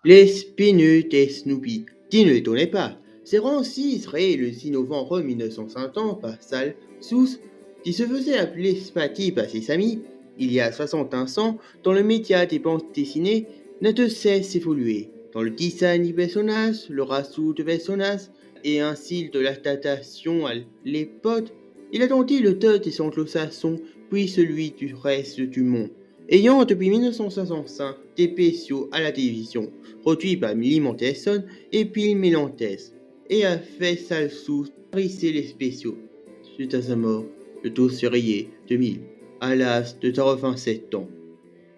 Les Spinut et Snoopy, qui ne l'étonnait pas. C'est enregistré le 6 novembre 1950 par Sal Sous, qui se faisait appeler Spatty par ses amis, il y a 61 ans, dans le média des bandes dessinées, n'a de cesse évolué. Dans le design du personnage, le rassou de personnage, et ainsi de l'adaptation à l'époque, il a tenté le taux des anglo-saxons, puis celui du reste du monde. Ayant depuis 1965 des spéciaux à la télévision, produit par Millie Monteson et Bill Mellantes, et a fait salle sous risser les spéciaux. Suite à sa mort, le 12 février 2000, à l'âge de 87 ans.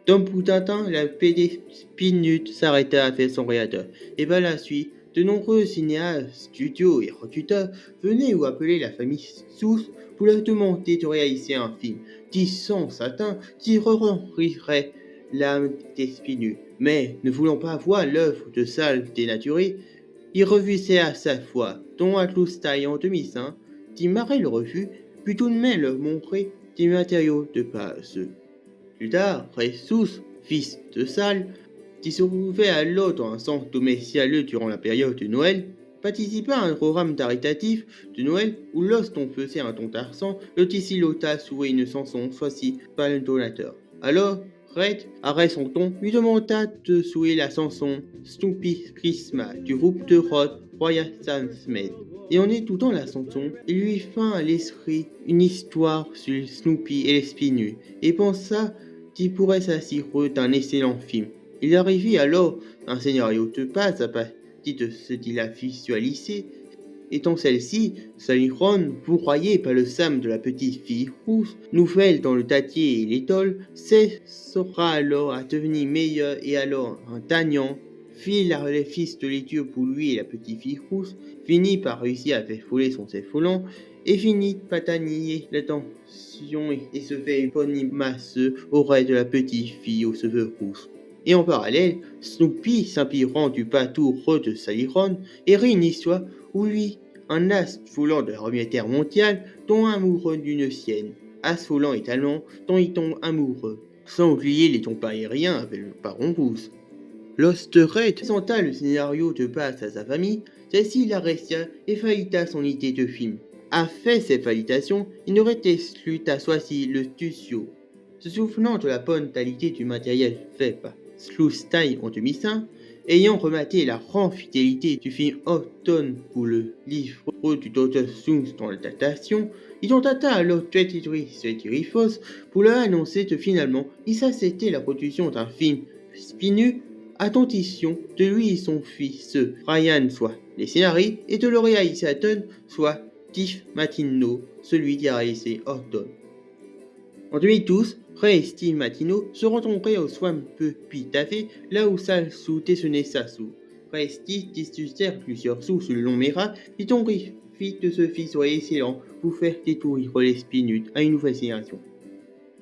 D'un bout d'un temps, la PD Spinut s'arrêta à faire son réacteur, et par la suite, de nombreux cinéastes, studios et recruteurs venaient ou appelaient la famille Sous pour leur demander de réaliser un film, disant Satan qui remplirait l'âme des Spinus. Mais, ne voulant pas voir l'œuvre de Sal dénaturée, ils refusaient à sa fois, dont à Cloustaille en 2005, qui marrait le refus, puis tout de même leur montrer des matériaux de base. Plus tard, Jesus, fils de Sal, qui se trouvait alors dans un centre domicilieux durant la période de Noël, participa à un programme caritatif de Noël où lorsqu'on faisait un don d'argent, le Tissilota jouait une chanson choisie par le donateur. Alors, Red, après son don, lui demanda de jouer la chanson Snoopy Christmas du groupe de rock Royal Smith. Et en écoutant la chanson, il lui vint à l'esprit une histoire sur Snoopy et les Spinus, et pensa qu'il pourrait s'assurer d'un excellent film. Il arrivait alors un scénario de base à partir de ce qu'il a visualisé, étant celle-ci, Sally Ron, fourroyée par le Sam de la petite fille rousse, nouvelle dans le tâtier et l'étole, cessera alors à devenir meilleur et alors un tagnant, file les fils de l'étude pour lui et la petite fille rousse, finit par réussir à faire voler son cerf volant, et finit par tanier l'attention et se fait une bonne masse auprès de la petite fille aux cheveux rousses. Et en parallèle, Snoopy, s'inspirant du patour de Sally Ron, écrit une histoire où lui, un as volant de la Première Guerre mondiale, tombe amoureux d'une sienne. As volant est allemand, dont il tombe amoureux, sans oublier les tombes aériens avec le baron rousse. Lost Red présenta le scénario de base à sa famille, celle-ci l'arrêta et valida son idée de film. A fait cette validation, il n'aurait exclu à choisir le studio. Se souvenant de la bonne qualité du matériel fait par Slowstyle en 2005, ayant remarqué la grande fidélité du film Autumn pour le livre du Dr. Seuss dans l'adaptation, il contacta alors Thierry Foss pour leur annoncer que finalement il s'acceptait la production d'un film Spinu à condition de lui et son fils Ryan soit les scénaristes et de le réalisateur soit Steve Martino, celui qui a réalisé Autumn. En 2012, Ray et Steve Martino se rencontraient au Swamp Café, là où Sal Sous détenait sa sous. Ray et Steve discutèrent plusieurs sous sur le long méra, et ton vite de ce fils serait excellent pour faire découvrir les Spinut à une nouvelle génération.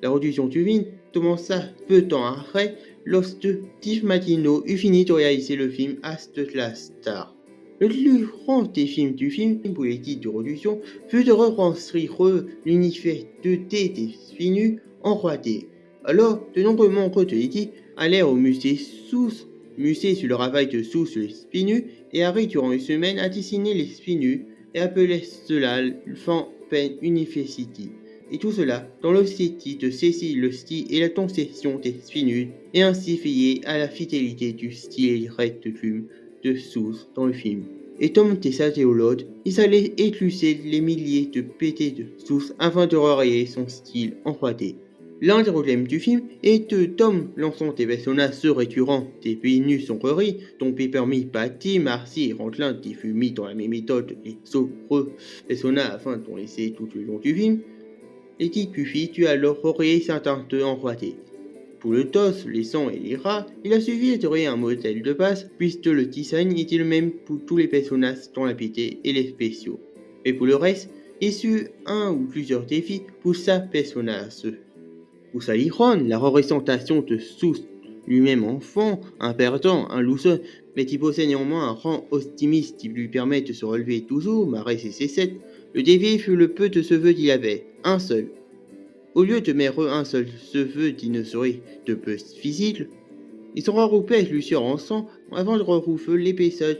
La production du film commença peu de temps après, lorsque Steve Martino eut fini de réaliser le film As de la Star. Le plus grand des films du film pour l'équipe de production fut de reconstruire l'univers 2D des Spinus en 3D. Alors, de nombreux membres de l'équipe allèrent au musée Sous, musée sur le travail de Sous sur les Spinus, et arrivèrent durant une semaine à dessiner les Spinus et appelaient cela Fan Pen University. Et tout cela dans l'objectif de cesser le style et la conception des Spinus et ainsi veiller à la fidélité du style red de film de Sous dans le film. Et comme des archéologues, ils allaient écluser les milliers de PT de Sous afin de relayer son style en 3D. L'un des problèmes du film est que Tom, l'ensemble des personnages récurrents des pays nus sont repris, dont Peppermint, Patty, Marcy et Ranklin qui fut mis dans la même méthode et autres personnages afin d'en laisser tout le long du film, l'équipe Buffy tue alors relayer certains d'eux en 3D. Pour le TOS, les sangs et les rats, il a suffi de créer un modèle de base, puisque le design était le même pour tous les personnages dans la PT et les spéciaux. Et pour le reste, il sut un ou plusieurs défis pour chaque personnage. Pour Sally Ron, la représentation de Sous lui-même enfant, un perdant, un loser, mais qui possède néanmoins un rang optimiste qui lui permet de se relever toujours, malgré ses C7, le défi fut le peu de cheveux qu'il avait, un seul. Au lieu de mettre un seul cheveu qui ne serait de peu visible, Ils sont regroupés avec Lucifer en sang avant de recouvrir l'épaisseur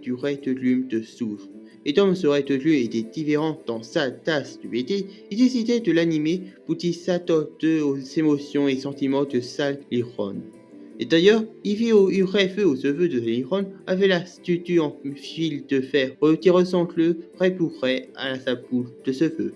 du règle de soufre. Et comme ce règle était différent dans sa tasse de BT, il décidait de l'animer pour qu'il s'attorde aux émotions et sentiments de Saliron. Et d'ailleurs, il vit au feu au cheveux de Saliron avec la statue en fil de fer qui ressemble près pour près à sa boule de cheveux.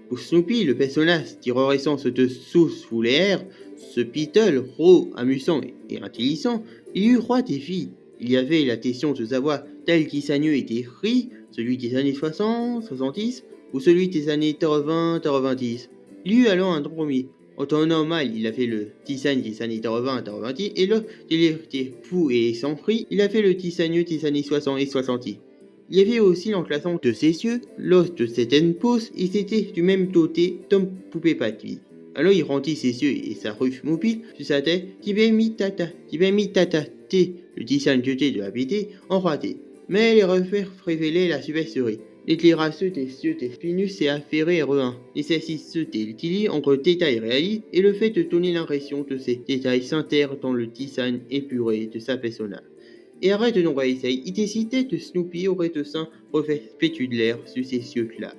Pour Snoopy, le personnage terrorisant de Sauce Foulaire, ce Beetle, gros, amusant et intelligent, il eut roi des filles. Il y avait la question de savoir tel Tissagneux était écrit, celui des années 60, 70 ou celui des années 80, 90. Il eut alors un compromis. En temps normal, il a fait le Tissagne des années 80, 90 et l'autre, il était fou et sans prix, il a fait le Tissagneux des années 60 et 70. Il y avait aussi l'enclassement de ses yeux, l'os de certaines poses, et c'était du même doté Tom Poupée Patouille. Alors il rendit ses yeux et sa ruffe mobile sur sa tête, qui bien mis tata, le design jeté de la BD en raté. Mais les refaire révélaient la supercherie. L'éclairage des yeux des Spinus et affairé R1, l'exercice des Tilly entre détails réalistes et le fait de donner l'impression de ces détails s'intègrent dans le design épuré de sa personnage. Et arrête de non réessayer, il décidait de Snoopy aurait de sein refait spéculaire sur ces yeux-là.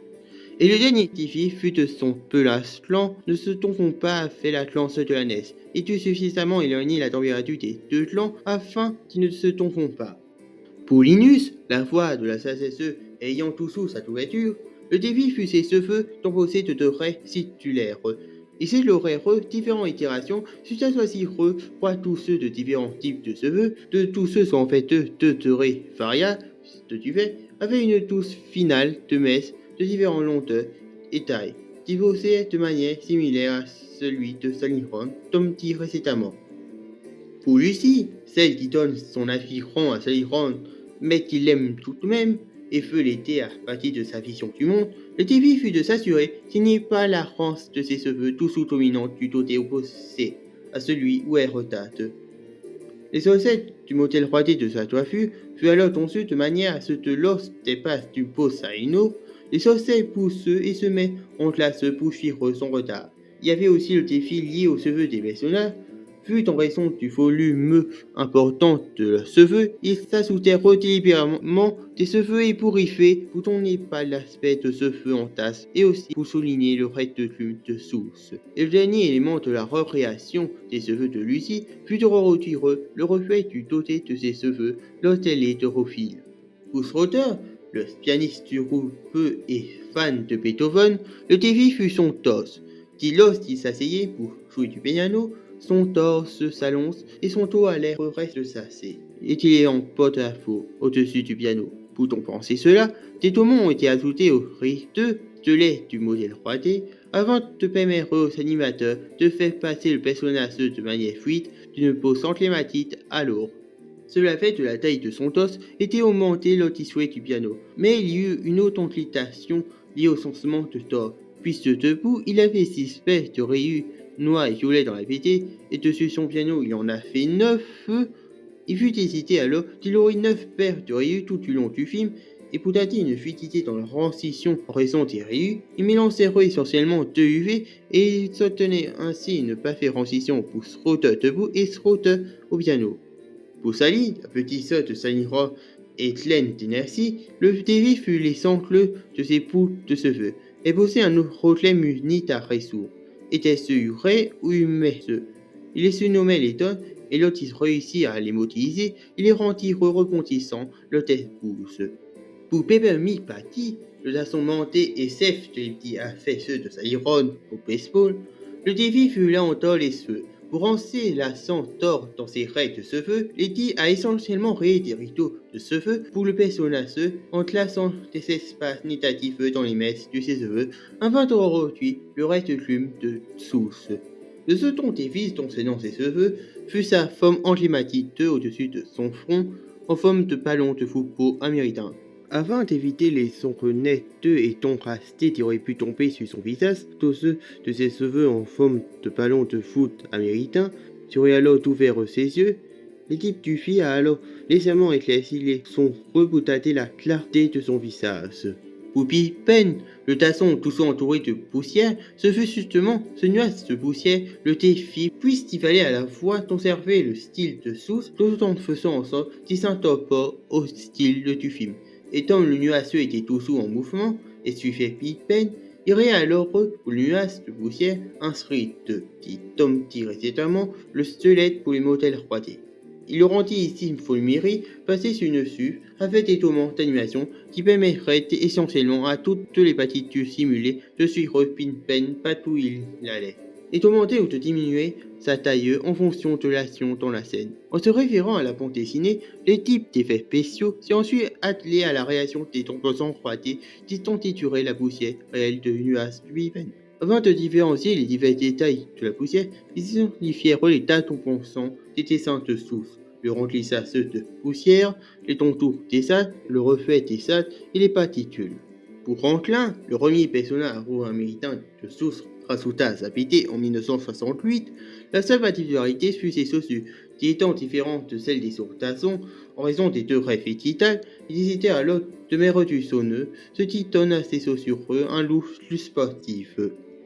Et le dernier défi fut de son pelage clan ne se trompons pas à faire la clans de la NES, et tu suffisamment éloigné la température des deux clans afin qu'ils ne se trompons pas. Pour Linus, la voix de la SSE ayant tout sous sa couverture, le défi fut ses cheveux composés de deux raies titulaires. Et c'est l'horaire différentes itérations, si ça choisir pour tous ceux de différents types de cheveux, de tous ceux sont en fait deux durées variables, de tu fais, avec une touche finale de messe de différentes longueurs et tailles, divorcées de manière similaire à celui de Saliron, comme dit précédemment. Pour Lucie, celle qui donne son affirmant à Saliron, mais qui l'aime tout de même, et veut l'aider à partir de sa vision du monde, le défi fut de s'assurer qu'il n'y ait pas la rance de ses cheveux tout sous dominante du côté opposé à celui où elle retate. Les chaussettes du modèle 3D de sa coiffure furent alors conçues de manière à ce que lorsqu'elle passe d'une pose à une autre, les chaussettes poussent et se mettent en classe pour suivre son retard. Il y avait aussi le défi lié aux cheveux des personnages. Vu en raison du volume important de leurs cheveux, ils s'ajoutèrent délibérément des cheveux ébouriffés pour donner pas l'aspect de cheveux en tasse et aussi pour souligner le rectitude de source. Et le dernier élément de la recréation des cheveux de Lucie fut de retirer le reflet du doté de ses cheveux lorsqu'elle est europhile. Pour Schroeder, le pianiste du groupe et fan de Beethoven, le défi fut son torse, qui lorsqu'il s'asseyait pour jouer du piano, son torse s'allonge et son dos à l'air reste s'asser, et qu'il est en porte-à-faux au-dessus du piano. Peut-on penser cela? Des tourments ont été ajoutés au rythme de lait du modèle 3D avant de permettre aux animateurs de faire passer le personnage de manière fluide d'une pose sans clématite à l'autre. Cela fait que la taille de son torse était augmentée lors du souhait du piano, mais il y eut une autre amplification liée au sentiment de tort, puisque debout il avait 6 paires de rayures noir et violet dans la BD, et dessus son piano il en a fait 9. Il fut hésité alors qu'il aurait 9 paires de rayures tout du long du film, et pour tâter une fluidité dans la transition en raison des rayures, il mélançait essentiellement 2 UV et il soutenait ainsi ne pas faire transition pour Schroeder debout et Schroeder au piano. Pour Sally, la petite sœur de Sally Roth et pleine d'énergie, le défi fut les sangles de ses boucles de cheveux, et posait un problème unique à résoudre. Était-ce vrai ou humain? Il les surnommait les tonnes, et l'autre il réussit à les mobiliser, il les rendit rebondissants, le tête pousse. Pour Peppermint Patty, le garçon monté et chef de petits affaires de Saliron au baseball, le défi fut là encore les cheveux. Pour rancer la centaure dans ses règles de cheveux, Letty a essentiellement créé des rideaux de cheveux pour le personnage en classant des espaces négatifs dans les messes de ses cheveux afin de réduire le reste de plume de source. Le second défi concernant ses cheveux fut sa forme emblématique au-dessus de son front en forme de ballon de football américain. Afin d'éviter les ombres nettes et contrastées qui auraient pu tomber sur son visage, tous ceux de ses cheveux en forme de ballon de foot américain seraient alors ouverts ses yeux. L'équipe du film a alors légèrement éclairci les sons pour tâter la clarté de son visage. Poupi peine, le tasson tout entouré de poussière, ce fut justement ce nuage de poussière le défi, puisqu'il fallait à la fois conserver le style de Sousse tout en faisant en sorte qu'il s'intègre pas au style du film. Étant le nuage était toujours en mouvement et suivait Pippen, il y aurait alors pour le nuage de poussière inscrit dit Tom récemment le squelette pour les modèles roidés. Il le rendit ici une fulmirie passée sur une SUV avec des tourments d'animation qui permettraient essentiellement à toutes les partitions simulées de suivre Pippen partout où il allait, et d'augmenter ou de diminuer sa taille en fonction de l'action dans la scène. En se référant à la bande dessinée, les types d'effets spéciaux s'est ensuite attelé à la réaction des composants croisés qui constitueraient la poussière réelle de nuages du Pippen. Afin de différencier les divers détails de la poussière, ils identifièrent les tas composants des dessins de Sousse, le remplissage de poussière, les contours des salles, le reflet des salles et les particules. Pour Franklin, le premier personnage afro-américain de Sousse rajouta à sa BD en 1968, la seule particularité fut ses chaussures, qui étant différentes de celles des autres tassons, en raison des degrés végétales, ils étaient alors de mer du sauneux, ce qui donne à ses chaussures un look plus sportif.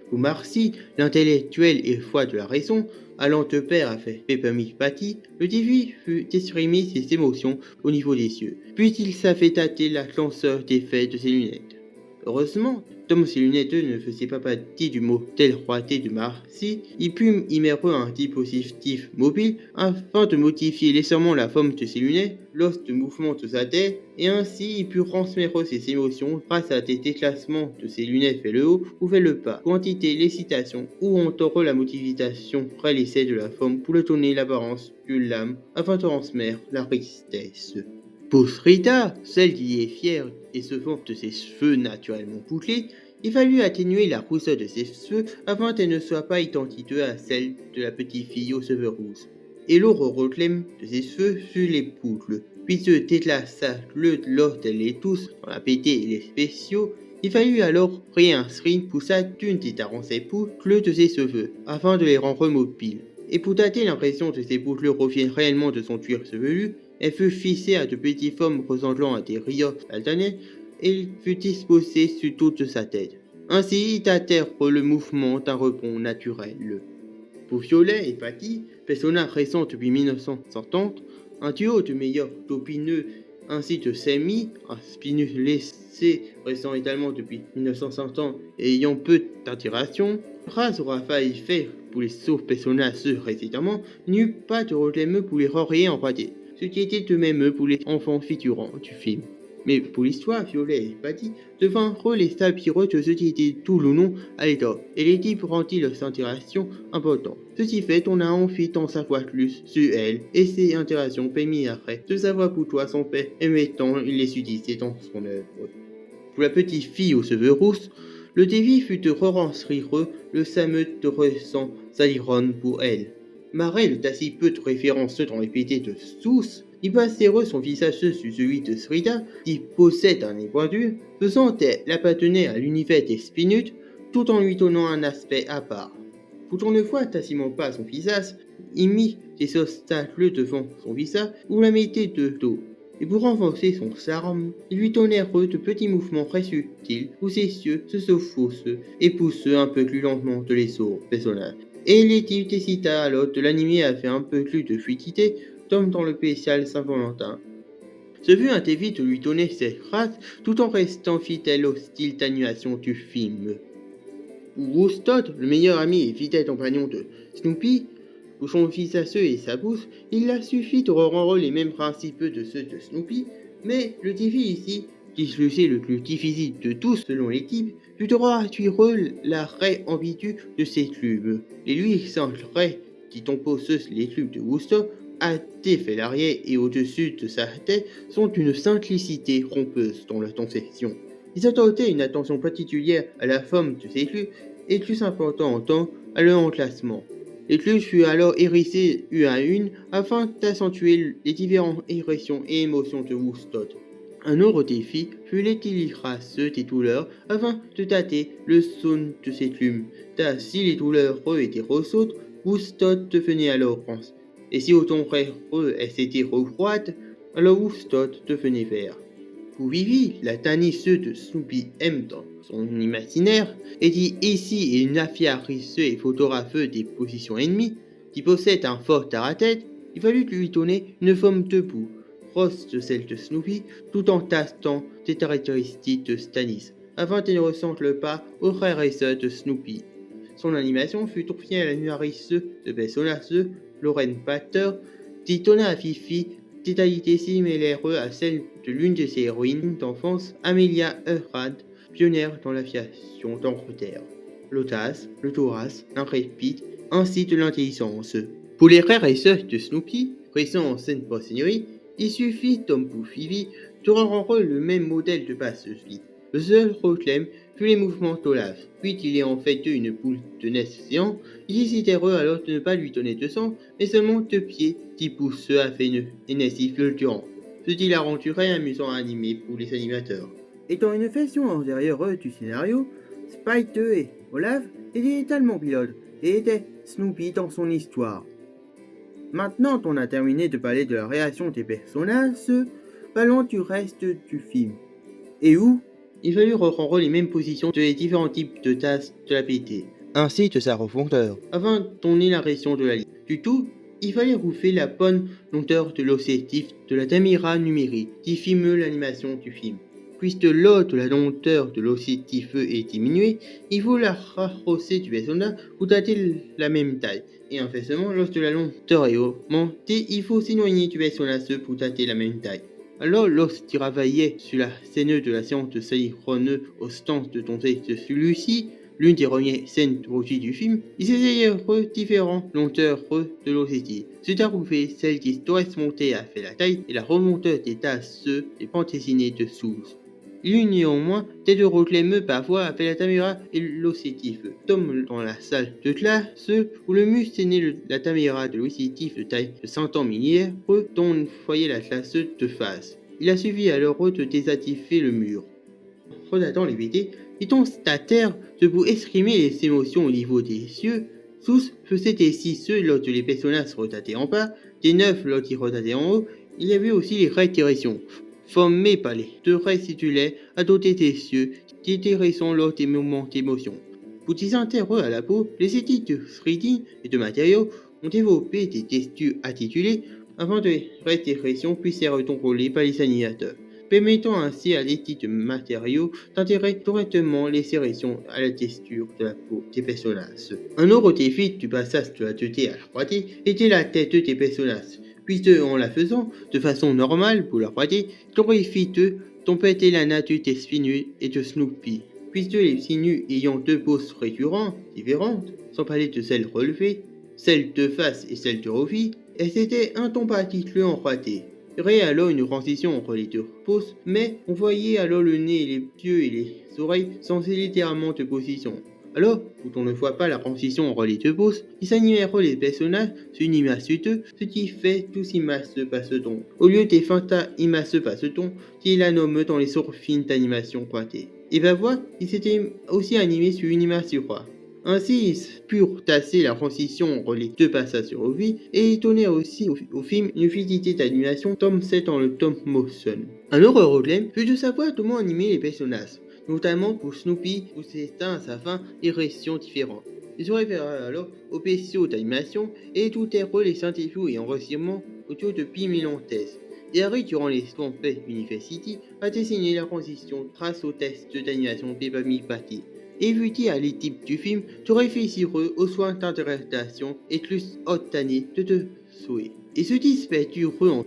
Pour Marcy, l'intellectuel et foi de la raison, allant de pair avec Peppermint Patty, le début fut d'exprimer ses émotions au niveau des yeux, puis il savait tâter la clanceur d'effet de ses lunettes. Heureusement, comme ses lunettes ne faisaient pas partie du modèle roité de Marcy, il put y mettre un dispositif mobile afin de modifier légèrement la forme de ses lunettes lors de mouvements de sa tête, et ainsi il put transmettre ses émotions grâce à des déclassements de ses lunettes vers le haut ou vers le bas, quantité, l'excitation ou encore la modification réalisée de la forme pour le donner l'apparence d'une lame afin de transmettre la tristesse. Pour Rita, celle qui est fière et se vante de ses cheveux naturellement bouclés, il fallut atténuer la rousseur de ses cheveux afin qu'elle ne soit pas identique à celle de la petite fille aux cheveux rousses. Et l'autre reclame de ses cheveux fut les boucles, puis se déclassa lors d'elle les tous dans la BD et les spéciaux. Il fallut alors créer un string pour chacune des 47 boucles de ses cheveux, afin de les rendre mobiles. Et pour dater l'impression que ces boucles reviennent réellement de son cuir chevelu, elle fut fixée à de petites formes ressemblant à des rayons alternés et fut disposée sur toute sa tête. Ainsi, il datèrent le mouvement d'un rebond naturel. Pour Violet et Patty, personnages récents depuis 1970, un duo de meilleurs topineux ainsi que Sammy, un spinus laissé récent également depuis 1950 et ayant peu d'interaction, grâce aura failli faire pour les sauts personnages récemment, il n'y eut pas de reclame pour les rarer en pâté, ce qui était de même pour les enfants figurants du film. Mais pour l'histoire, Violet et Patty devinrent les sapireux de ce qui était tout le nom à l'état, et l'équipe rendit leurs interactions importantes. Ceci fait, on a envie d'en savoir plus sur elle, et ses interactions permis après de savoir pourquoi son père aimait tant les utiliser dans son œuvre. Pour la petite fille aux cheveux rousses, le défi fut de re-inscrire le fameux de ressent Saliron pour elle. Malgré le si peu de références dans les BD de Sousse, il passait son visage sur celui de Srida, qui possède un nez pointu, faisant qu'elle appartenait à l'univers des Spinutes, tout en lui donnant un aspect à part. Pour qu'on ne voit quasiment pas son visage, il mit des obstacles devant son visage ou la mettait de dos. Et pour renforcer son charme, il lui donnèrent de petits mouvements très subtils où ses yeux se chauffaussent et poussent un peu plus lentement de les autres personnages. Et l'équipe décida alors de l'animer avec un peu plus de fluidité, comme dans le spécial Saint-Valentin. Ce fut un défi de lui donner cette race tout en restant fidèle au style d'animation du film. Pour Woodstock, le meilleur ami et fidèle compagnon de Snoopy, pour son visage et sa bouche, il a suffi de rendre les mêmes principes de ceux de Snoopy, mais le défi ici, qui fut le plus difficile de tous selon l'équipe, fut de réduire la raie ambiguë de ses clubs. Les 800 raies qui composent les clubs de Woodstock, à fait l'arrière et au-dessus de sa tête, sont d'une simplicité rompeuse dans leur conception. Ils accordaient une attention particulière à la forme de ces clubs et plus important encore à leur emplacement. Les clubs furent alors hérissés une à une afin d'accentuer les différentes expressions et émotions de Woodstock. Un autre défi fut l'équilibration des douleurs afin de dater le son de ces clubs. Car si les douleurs étaient ressautes, Woodstock devenait alors rance. Et si au contraire elles étaient refroides, alors Woodstock devenait vert. Pour Vivi, la tannisseuse de Snoopy M dans son imaginaire, et dit ici une affiarisseuse et photographe des positions ennemies, qui possède un fort terre-à-tête, il fallut lui donner une forme debout, proche de celle de Snoopy, tout en testant des caractéristiques de Stanis, afin qu'elle ne ressemble pas aux frères et sœurs de Snoopy. Son animation fut confiée à l'animatrice de personnages Lauren Pater, qui donna à Fifi des qualités similaires à celles de l'une de ses héroïnes d'enfance, Amelia Earhart, pionnière dans l'aviation d'Angleterre. L'audace, le thorax, l'intrépide, ainsi que l'intelligence. Pour les frères et sœurs de Snoopy, présents en scène post-série, il suffit, comme pour Fifi, de rendre le même modèle de passeuse vide. Le seul problème fut les mouvements d'Olaf, puisqu'il est en fait une boule de neige géant. Il décidèrent alors de ne pas lui donner de sang, mais seulement 2 pieds qui poussent afin énergie fluctuante, ce qui la rendurait amusant à animer pour les animateurs. Étant une version antérieure du scénario, Spike et Olaf étaient tellement pilotes et étaient Snoopy dans son histoire. Maintenant qu'on a terminé de parler de la réaction des personnages, parlons du reste du film. Et où il fallut reprendre les mêmes positions de les différents types de tasses de la PT, ainsi que sa profondeur, afin d'en ait la raison de la ligne. Du tout, il fallait rouvrir la bonne longueur de l'objectif de la caméra numérique qui filme l'animation du film. Puisque lors de la longueur de l'objectif est diminuée, il faut la rapprocher du personnage pour dater la même taille. Et inversement, lorsque la longueur est augmentée, il faut s'éloigner du personnage pour dater la même taille. Alors, lorsqu'il travaillait sur la scène de la séance synchrone au sens de tenter de celui-ci, l'une des premières scènes du film, ils essayaient différentes longueurs de l'objectif. C'est à trouver celle qui correspondait à faire la taille et la remonteur des tasses des pentes dessinées dessous. Il y eut néanmoins des deux problèmes parfois avec la caméra et l'objectif, comme dans la salle de classe où le mus tenait la caméra de l'objectif de taille de 500 mm dont on voyait la classe de face. Il a suffi alors de désactiver le mur. En regardant les BD, ils constatèrent que pour exprimer les émotions au niveau des yeux, tous faisaient ainsi ceux lorsque les personnages regardaient en bas, des 9 lorsqu'ils regardaient en haut. Il y avait aussi les réitérations, formés par les deux traits titulaires à côté des yeux qui étaient récents lors des moments d'émotion. Pour des intérêts à la peau, les études de 3D et de matériaux ont développé des textures articulées afin que les réitérations puissent être contrôlées par les animateurs, permettant ainsi à l'étude de matériaux d'intégrer correctement les serrations à la texture de la peau des personnages. Un autre défi du passage de la 2D à la 3D était la tête des personnages, puisque en la faisant de façon normale pour la 3D, glorifie tempêter la nature des spinus et de Snoopy, puisque les sinus ayant 2 poses récurrentes différentes, sans parler de celles relevées, celle de face et celle de revue, elles étaient incompatibles en 3D. Il y aurait alors une transition entre les deux poses, mais on voyait alors le nez, les yeux et les oreilles changer littéralement de position. Alors, quand on ne voit pas la transition entre les deux poses, ils s'animèrent les personnages sur une image sur deux, ce qui fait tous images passe-ton, au lieu des fantas images passe-ton, qui est la nomme dans les sortes films d'animation 3D. Et ben voilà, ils s'étaient aussi animés sur une image sur 3. Ainsi, ils purent tasser la transition entre les deux passages sur revue et donnèrent aussi au film une fluidité d'animation comme c'est dans le Tom Motion. Un autre problème fut de savoir comment animer les personnages, notamment pour Snoopy où certains à sa fin des réactions différentes. Ils se référèrent alors aux PCO d'animation et tout erreur les interviews et enregistrements autour de Pim Milantes. Et Harry, durant les Campus University, a dessiné la transition grâce au test d'animation Peppa Pig. Éviter à l'équipe du film de réfléchir aux soins d'interprétation et plus haute année de souhait. Et ce qui se fait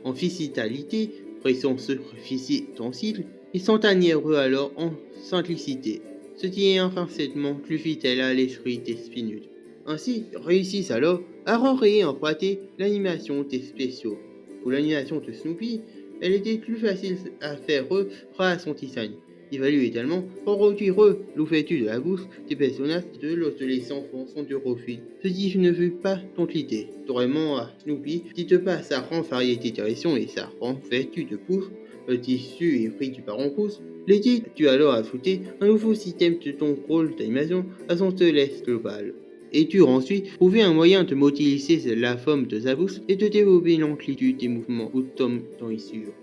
en physicalité, présence physique sensible, ils s'entanièrent alors en simplicité, ce qui est intrinsèquement plus fidèle à l'esprit des spinus. Ainsi, réussissent alors à rendre en 3D l'animation des spéciaux. Pour l'animation de Snoopy, elle était plus facile à faire grâce à son design. Il fallut également reproduire l'ouverture de la bouche des personnages lorsque les enfants sont de profil, ce qui ne fut pas donc l'idée. Contrairement à Snoopy, qui te passe sa grande variété de directions et sa grande vertu de pouce, le tissu et prix du parent pouce, l'édit dut alors ajouter un nouveau système de contrôle d'animation à son téleste global. Et dut ensuite trouver un moyen de modéliser la forme de sa bouche et de développer l'amplitude des mouvements ou tomes dans les sur.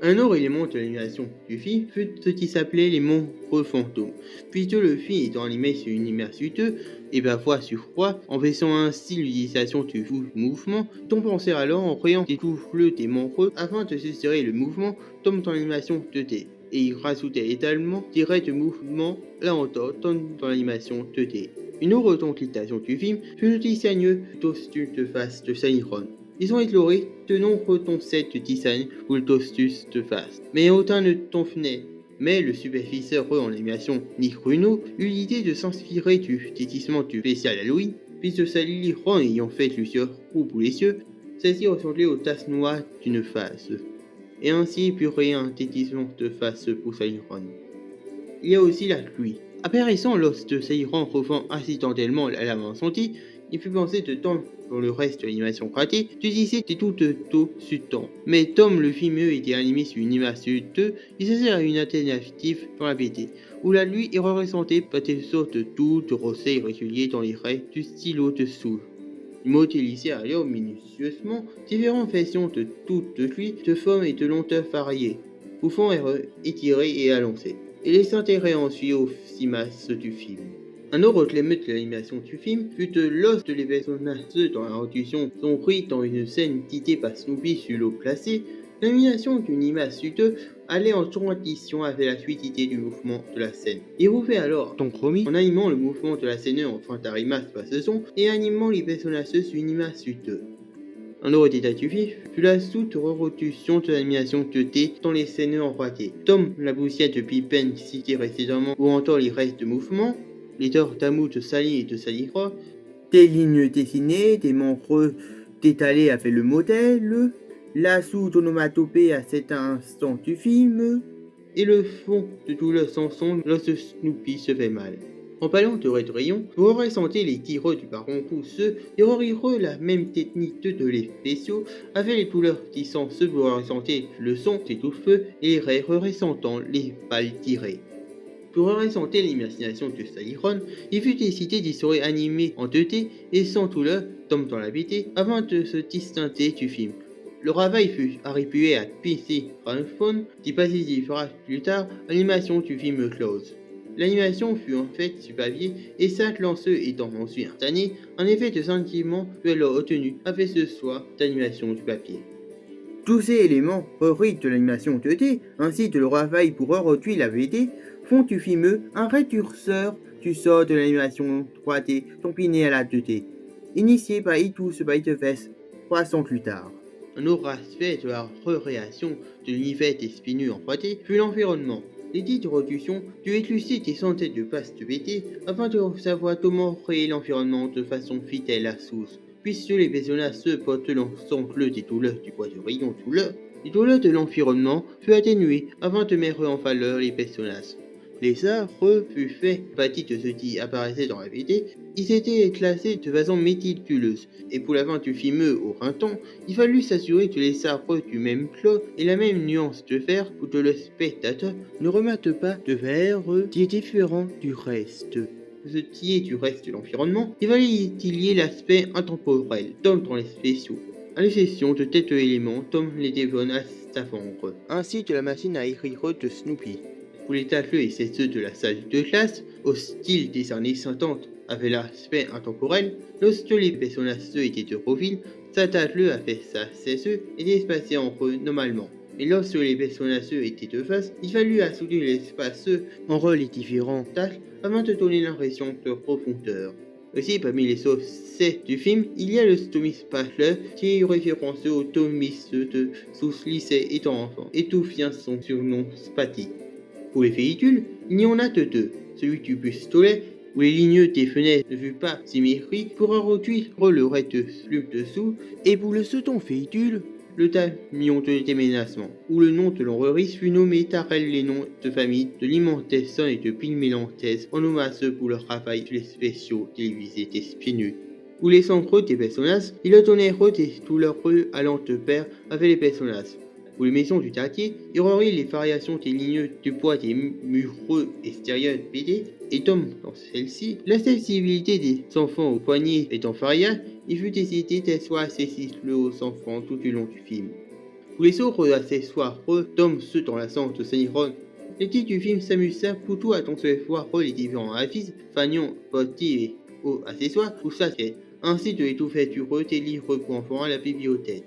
Un autre élément de l'animation du film fut ce qui s'appelait les membres fantômes, puisque le film étant animé sur une image suiteuse et parfois sur froid, empêchant ainsi l'utilisation du mouvement, Tom pensait alors en créant des touffes des membres afin de suggérer le mouvement comme dans l'animation 2D. Et il rajoutait également des raies de mouvement là encore comme dans l'animation 2D. Une autre utilisation du film fut le design de costume de face de Siren. Ils ont exploré de nombreux concepts de design pour le tostus de face, mais aucun ne convenait. Mais le superviseur en animation Nick Runo eut l'idée de s'inspirer du déguisement du spécial Halloween, puisque Siren ayant fait plusieurs trous pour les yeux, celle-ci ressemblait aux tasses noires d'une face, et ainsi put créer un déguisement de face pour Siren. Il y a aussi la pluie. Apparaissant lorsque Siren revend accidentellement à la main sentie, il fut pensé de Tom pour le reste de l'animation ratée d'utiliser des touts de taux sur temps. Mais Tom le film était animé sur une image sur deux, il s'agit d'une alternative dans la BD, où la nuit est représentée par des sortes de touts de rosets réguliers dans les raies du stylo dessous. Il modélisait alors minutieusement différentes versions de touts de pluie de forme et de longueur variées, pouvant être étirées et allongées, et les intégrer ensuite aux images du film. Un autre élément de l'animation du film fut que lorsque les personnages dans la réduction sont pris dans une scène guidée par Snoopy sur l'eau glacée, l'animation d'une image suite allait en transition avec la fluidité du mouvement de la scène. Il pouvait alors compromis en animant le mouvement de la scène en fin d'image par ce son et animant les personnages sur une image suite. Un autre détail du film fut la sous-reproduction de l'animation 2D dans les scènes en raté. Tom, la poussière de Pippen citée précédemment, ou encore les restes de mouvement, les torts d'amour de Sally et de Sally Roy, des lignes dessinées, des membres détalés avec le modèle, la sous-onomatopée à cet instant du film, et le fond de tout le chanson lorsque Snoopy se fait mal. En parlant de Red Rayon, vous ressentez les tireux du baron pousseux et rerirez la même technique de l'effet spéciaux avec les couleurs qui sont ceux vous ressentez le son des tout feu et les raies ressentant les balles tirées. Pour ressentir l'imagination de Siren, il fut décidé d'y serait animé en 2D et sans couleur, comme dans la BD, avant de se distinguer du film. Le travail fut attribué à PC Ranfone, qui participera plus tard à l'animation du film Close. L'animation fut en fait sur papier et 5 lanceurs étant ensuite instantanés, un effet de sentiment fut alors obtenu avec ce choix d'animation du papier. Tous ces éléments repris de l'animation 2D ainsi que le travail pour reproduire la BD font du film un récurseur du sort de l'animation 3D combiné à la 2D, initié par Into the Spider-Verse 3 ans plus tard. Un autre aspect de la recréation de l'univers des spinus en 3D fut l'environnement. L'édit de reduction dut écluser des centaines de pages de BD afin de savoir comment créer l'environnement de façon fidèle à la source, puisque les personnages se portent l'ensemble des douleurs du bois de rayon douleur, les douleurs de l'environnement furent atténuées avant de mettre en valeur les personnages. Les arbres furent faits à partir de ce qui apparaissait dans la BD, ils étaient classés de façon méticuleuse, et pour la fin du film au printemps, il fallut s'assurer que les arbres du même clos et la même nuance de vert pour que le spectateur ne remarque pas de vert qui est différent du reste. Ce qui est du reste de l'environnement, il fallait qu'il y ait l'aspect intemporel, comme dans les spéciaux, à l'exception de tels éléments comme les dévonages savants, ainsi que la machine à écrire de Snoopy. Pour les tâches et ceux de la salle de classe, au style des années 50 avec l'aspect intemporel, lorsque les personnages étaient de profil, sa tâche avec sa CSE était espacée entre eux normalement. Et lorsque les personnages étaient de face, il fallut assouplir l'espace entre les différentes tâches afin de donner l'impression de profondeur. Aussi, parmi les succès du film, il y a le Tommy Spatler qui est référencé au Tommy de sous lycée étant enfant, et tout vient son surnom Spatty. Pour les véhicules, il y en a deux. Celui du pistolet, où les lignes des fenêtres ne furent pas symétriques pour réduire le raid de slume dessous, et pour le second véhicule, le camion de déménagement, où le nom de l'entreprise fut nommé Tarel les noms de famille de Limentesson et de Bill Mélantes en hommage pour leur travail sur les spéciaux télévisés des spinus. Pour les centres des personnages, il a donné des douleurs allant de pair avec les personnages. Pour les maisons du quartier, il aurait les variations des lignes du poids des murs extérieurs BD, et comme dans celle-ci, la sensibilité des enfants aux poignets étant variable, il fut décidé qu'elle soit accessible aux enfants tout au long du film. Tous les autres accessoires tombent ceux dans la centre de Saniron. L'équipe du film s'amusa plutôt à concevoir les différents affiches, fagnons, potis et autres accessoires pour ça c'est ainsi de tout fait tes livres pour enfants à la bibliothèque.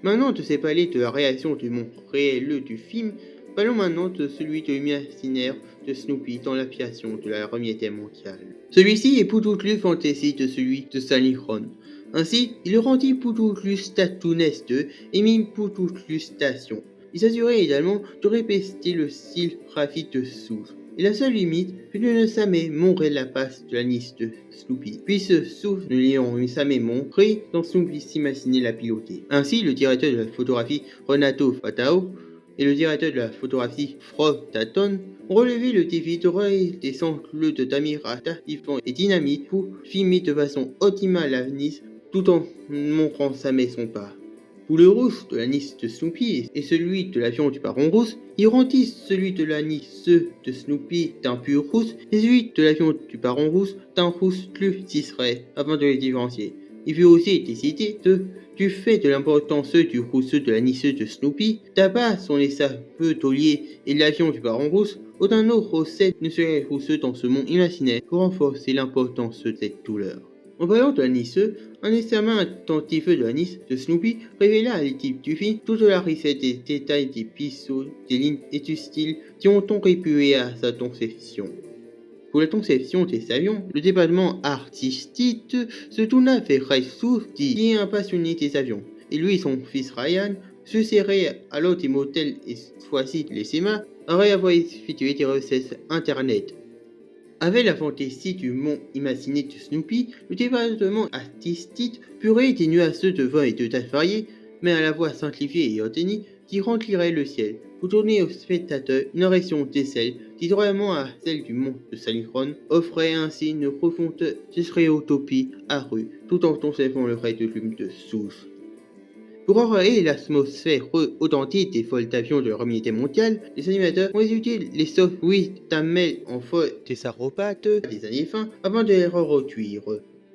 Maintenant de séparer de la réaction du monde réel du film, parlons maintenant de celui de l'imaginaire de Snoopy dans la création de la Première Guerre mondiale. Celui-ci est beaucoup plus fantastique que celui de Saniron. Ainsi, il le rendit beaucoup plus statuesque et mit beaucoup plus station. Il s'assurait également de répéter le style graphique de South. Et la seule limite fut de ne jamais montrer la passe de la liste de Snoopy, puisque South ne l'ayant jamais montré dans Snoopy s'imaginait la piloter. Ainsi, le directeur de la photographie Renato Fatao et le directeur de la photographie Frost Tatton ont relevé le défi de redescendre le de Tamirata, Yvon et Dynamite pour filmer de façon optimale la Nice tout en montrant jamais son pas. Pour le rousse de la Nice de Snoopy et celui de l'avion du baron rousse, il rendit celui de la Nice de Snoopy d'un pur rousse et celui de l'avion du baron rousse d'un rousse plus discret afin de les différencier. Il fut aussi décidé du fait de l'importance du rousse de la Nice de Snoopy, d'abat son peu taulier et l'avion du baron rousse, aucun autre recette ne serait rousse dans ce monde imaginaire pour renforcer l'importance de cette douleur. En parlant de la Nice, un examen attentif de la Nice de Snoopy révéla à l'équipe du film toute la richesse des détails des pisseaux, des lignes et du style qui ont contribué à sa conception. Pour la conception des avions, le département artistique se tourna vers Ray South, qui est un passionné des avions, et lui et son fils Ryan se serraient alors des modèles et fois-ci les schémas, auraient avoir effectué des recettes internet. Avec la fantaisie du monde imaginé de Snoopy, le département artistique purait des nuanceux de vin et de taches variées, mais à la voix simplifiée et obtenue, qui remplirait le ciel, pour donner au spectateur une réaction d'aisselle qui, contrairement à celle du monde de Saliron, offrait ainsi une profonde stéréotopie accrue, tout en conservant le reste de l'hume de South. Pour enrayer l'atmosphère authentique des vols d'avions de la Première Guerre mondiale, les animateurs ont utilisé les softwares tamels en vol des saropates des années fin avant de les reproduire.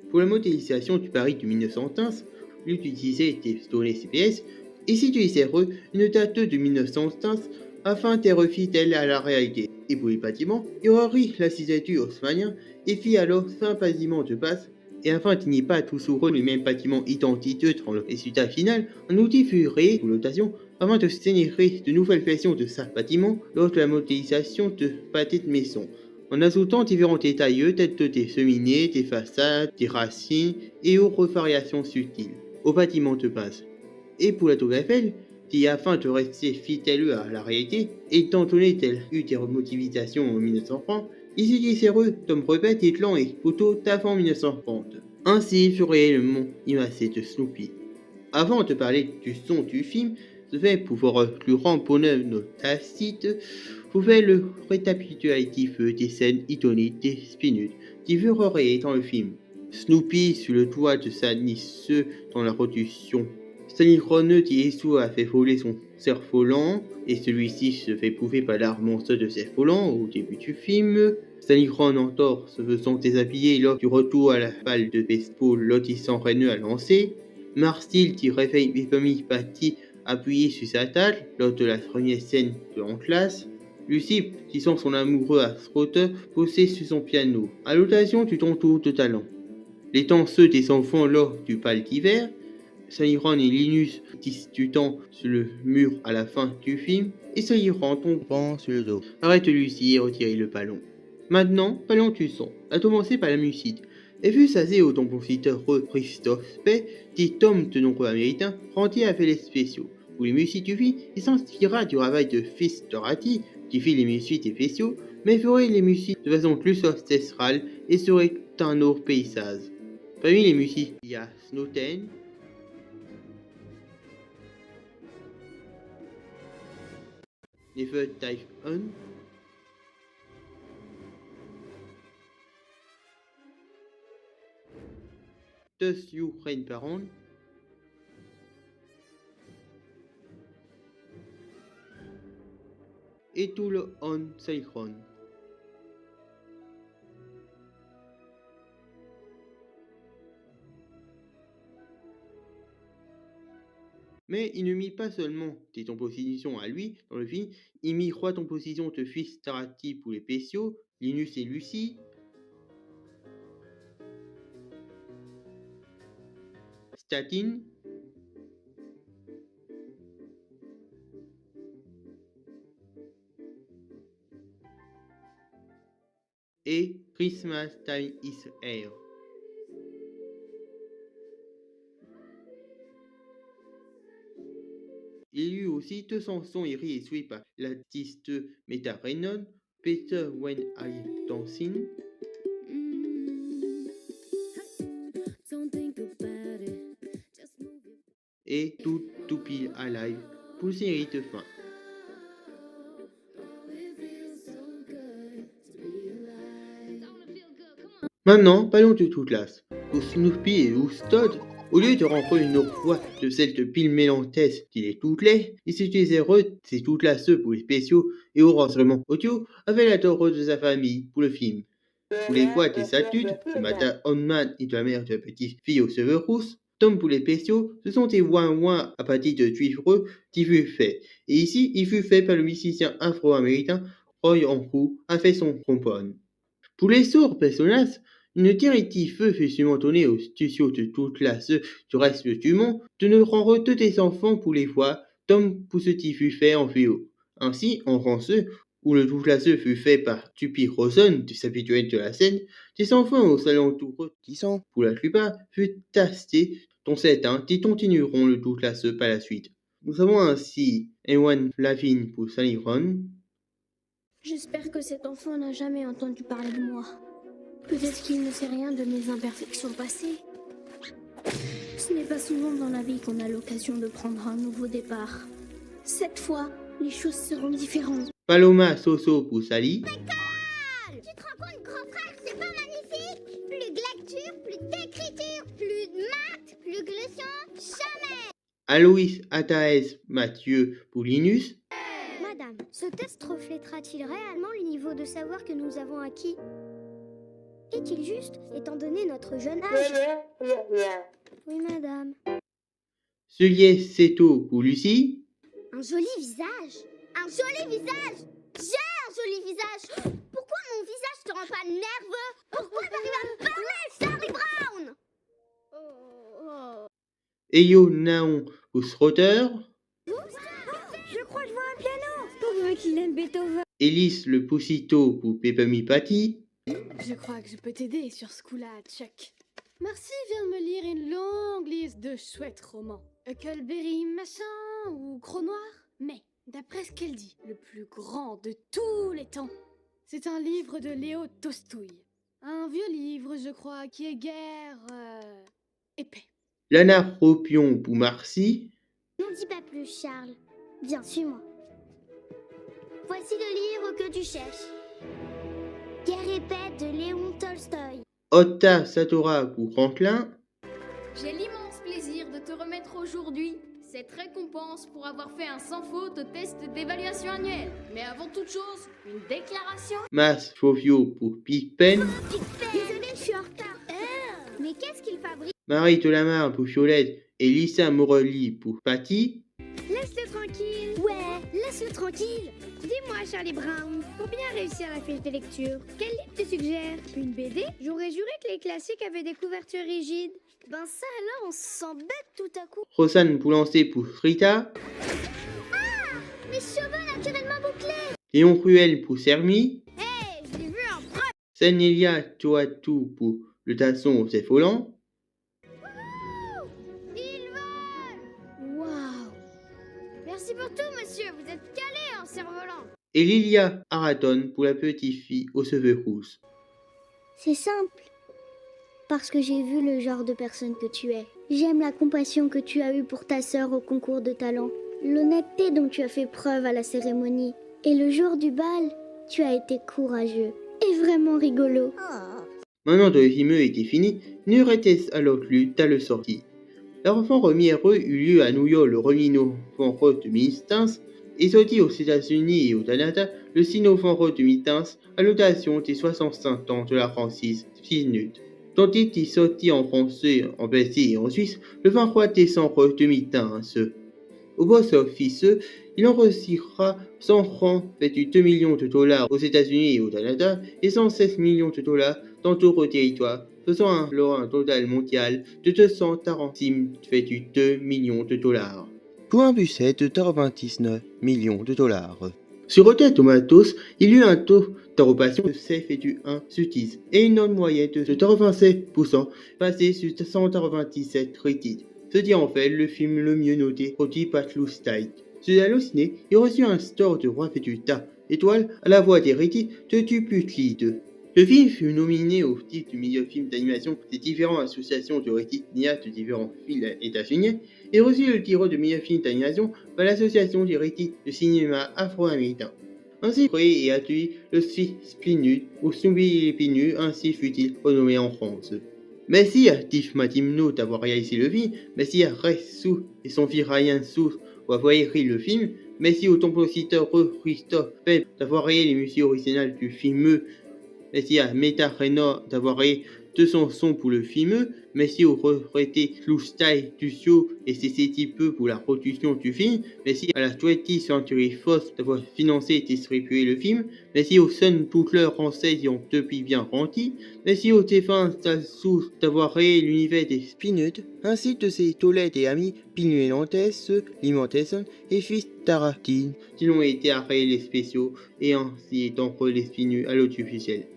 Pour la modélisation du Paris de 1915, l'utiliser des données CPS et s'utiliser une date de 1915 afin d'être fidèle à la réalité. Et pour les bâtiments, il reprit la signature haussmannien et fit alors 5 bâtiments de base et afin qu'il n'y ait pas toujours le même bâtiment identique dans le résultat final, un outil fut créé pour l'occasion afin de générer de nouvelles versions de chaque bâtiment lors de la modélisation de petites maisons, en ajoutant différents détails tels que des cheminées, des façades, des racines et autres variations subtiles au bâtiment de base. Et pour la tour Eiffel, qui afin de rester fidèle à la réalité, étant donné qu'elle eut des remotivisations en 1930, ils utilisèrent comme repère des plans et photos d'avant 1930. Ainsi fut réellement imagé de Snoopy. Avant de parler du son du film, je vais pouvoir plus rendre bonheur nos tacites, vous faites le récapitulatif des scènes iconiques des minutes qui furent réelles dans le film. Snoopy sur le toit de sa niece dans la production. Saliron qui Esso a fait voler son cerf-volant et celui-ci se fait bouffer par l'arme de cerf-volant au début du film. Saliron en tort se faisant déshabiller lors du retour à la balle de baseball lotissant Reneux à lancer. Marcel qui réveille les familles Patty appuyé sur sa table lors de la première scène en classe. Lucie qui sent son amoureux à Strauter poser sur son piano, à l'occasion du concours de talent. Les danseux des enfants lors du bal d'hiver. Saliron et Linus discutant sur le mur à la fin du film, et Saliron tombant sur le dos. Arrête Lucie et retirez le ballon. Maintenant, parlons du son, à commencer par la musique. Et vu s'asser au compositeur Christophe Pay, dit Tom de nombreux américains, rendit à fait les spéciaux. Pour les musiques du film, il s'inspira du travail de Fils Dorati, qui fit les musiques des spéciaux, mais ferait les musiques de façon plus orchestrale et serait un autre paysage. Parmi les musiques, il y a Snowden, Never Dive On, Does You Rain Baron, et tout le On Sairon. Mais il ne mit pas seulement tes compositions à lui dans le film, il mit trois compositions de fils Tarati pour les Pétiaux, Linus et Lucie, Statine, et Christmas Time is Here. Il y eut aussi deux chansons écrites par l'artiste Meta Reynolds, Better When I Dancing et To Be Alive pour série de fin. Maintenant, parlons de Toothless. Pour Snoopy et Todd, au lieu de rendre une autre voix de celle de Bill Mellantes qui est Toothless, ils utilisaient ces Toothless pour les spéciaux et au enregistrement audio avec la taureuse de sa famille pour le film. Pour les voix des adultes, de Mata Onman et de la mère de la petite fille aux cheveux rousses, comme pour les spéciaux, ce sont des ouin-ouin à partir de cuivre qui furent faits. Et ici, il fut fait par le musicien afro-américain Roy Ankou avec son trombone. Pour les sourds personnages, une directive fut sûrement donnée aux studios de toute la du reste du monde de ne rendre tous des enfants pour les voix, comme pour ce qui fut fait en VO. Ainsi, en France, où le doublage fut fait par Tupi Rosen, des habituels de la scène, des enfants aux alentours qui sont, pour la plupart, furent testés, dont certains qui continueront le doublage par la suite. Nous avons ainsi Ewan Lavigne pour Sally Run. J'espère que cet enfant n'a jamais entendu parler de moi. Peut-être qu'il ne sait rien de mes imperfections passées. Ce n'est pas souvent dans la vie qu'on a l'occasion de prendre un nouveau départ. Cette fois, les choses seront différentes. Paloma Soso pour Sally. Tu te rends compte, grand frère, c'est pas magnifique? Plus de lecture, plus d'écriture, plus de maths, plus de leçons, jamais! Aloïs Ataès Mathieu pour Linus. Madame, ce test reflètera-t-il réellement le niveau de savoir que nous avons acquis? Est-il juste, étant donné notre jeune âge? Oui, madame. Juliette Seto pour Lucie. Un joli visage? Un joli visage? J'ai un joli visage! Pourquoi mon visage te rend pas nerveux? Pourquoi t'arrives à me parler, Charlie Brown? Eyo Naon pour Schroeder. Je crois que je vois un piano. Pourvu qu'il aime Beethoven. Élise Le Poussito pour Pepami Patty. Je crois que je peux t'aider sur ce coup-là, Chuck. Marcy vient de me lire une longue liste de chouettes romans. Huckleberry machin ou Gros Noir. Mais, d'après ce qu'elle dit, le plus grand de tous les temps, c'est un livre de Léo Tolstoï. Un vieux livre, je crois, qui est guère épais. Lana Ropion pour Marcy. N'en dis pas plus, Charles. Viens, suis-moi. Voici le livre que tu cherches. Guerre et paix de Léon Tolstoï. Otta Satora pour Franklin. J'ai l'immense plaisir de te remettre aujourd'hui cette récompense pour avoir fait un sans faute au test d'évaluation annuelle. Mais avant toute chose, une déclaration. Mas Fofio pour Pigpen. Désolée, je suis en retard. Mais qu'est-ce qu'il fabrique? Marie Delamare pour Violette et Lisa Morelli pour Patty. Laisse-le tranquille. Ouais, laisse-le tranquille. Dis-moi, Charlie Brown, pour bien réussir la fiche de lecture, quel livre tu suggères? Une BD? J'aurais juré que les classiques avaient des couvertures rigides. Ben ça alors, on se sent bête tout à coup. Rosanne Boulanger pour Rita. Mes cheveux naturellement bouclés. Léon Cruel pour Sermi. Hey, je l'ai vu en vrai. Sanelia Toatou pour Le Tasson au Volant. Ils volent. Waouh! Merci pour tout, monsieur. Vous êtes calé en cerf-volant. Et Lilia Araton pour La Petite Fille aux cheveux rousses. C'est simple. Parce que j'ai vu le genre de personne que tu es. J'aime la compassion que tu as eue pour ta sœur au concours de talent, l'honnêteté dont tu as fait preuve à la cérémonie. Et le jour du bal, tu as été courageux et vraiment rigolo. Maintenant que le film était fini, ne restait alors plus à le sortir. L'enfant première eut lieu à New York le 1er novembre 2015 et sorti aux États-Unis et au Canada le 6 novembre 2015 à l'occasion des 65 ans de la franchise Disney. Tandis qu'il sortit en français, en Belgique et en Suisse le 23 décembre 2015. Au box-office, il en retirera 100 francs, fait 2 millions de dollars aux États-Unis et au Canada, et 116 millions de dollars dans tout le territoire, faisant un total mondial de 246, fait 2 millions de dollars. Pour un budget de 99 millions de dollars. Sur Rotten Tomatoes, il y eut un taux d'approbation de 7,1 sur 10 et une note moyenne de 87%, passé sur 197 rated. Ce en fait le film le mieux noté produit par Blue Style. Sur Allociné, il reçut un score de 3,8 étoiles à la voix d'Hérédité de Dupuis. Le film fut nominé au titre du meilleur film d'animation des différentes associations de critiques de différents films états-uniens et reçut le titre de meilleur film d'animation par l'association des critiques de cinéma afro-américain. Ainsi créé et accueilli le Six Spinus ou Snoopy et Pinus, ainsi fut-il renommé en France. Merci à Tiff Matimno d'avoir réalisé le film, merci à Ray Sou et son fils Ryan Sou pour avoir écrit le film, merci au compositeur Christophe Pell d'avoir réalisé les musiques originales du film. Merci à Meta Raynor d'avoir réalisé 200 sons pour le film. Merci au regretté Blue Style Studio et CCTV pour la production du film. Merci à la 20th Century Fox d'avoir financé et distribué le film. Merci aux Sun Butler français qui ont depuis bien rempli. Merci au Stéphane Stalsous d'avoir réalisé l'univers des Spinuts, ainsi que ses collègues et amis Pinu Nantes, Limontes et Fils Taratine qui ont été à réaliser les spéciaux et ainsi étant les Spinuts à l'audiovisuel.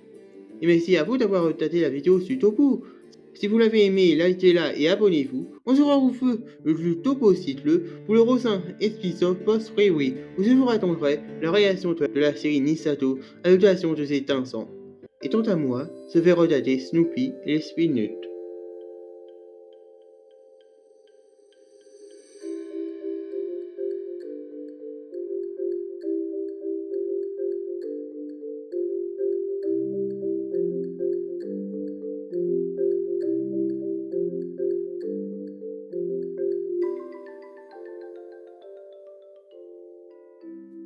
Et merci à vous d'avoir regardé la vidéo sur Topo. Si vous l'avez aimé, likez-la et abonnez-vous. On se retrouve le plus tôt possible pour le prochain épisode post-Freeway où je vous raconterai la réaction de la série Nisato à l'audition de cet instant. Et quant à moi, je vais regarder Snoopy et les Spinuts.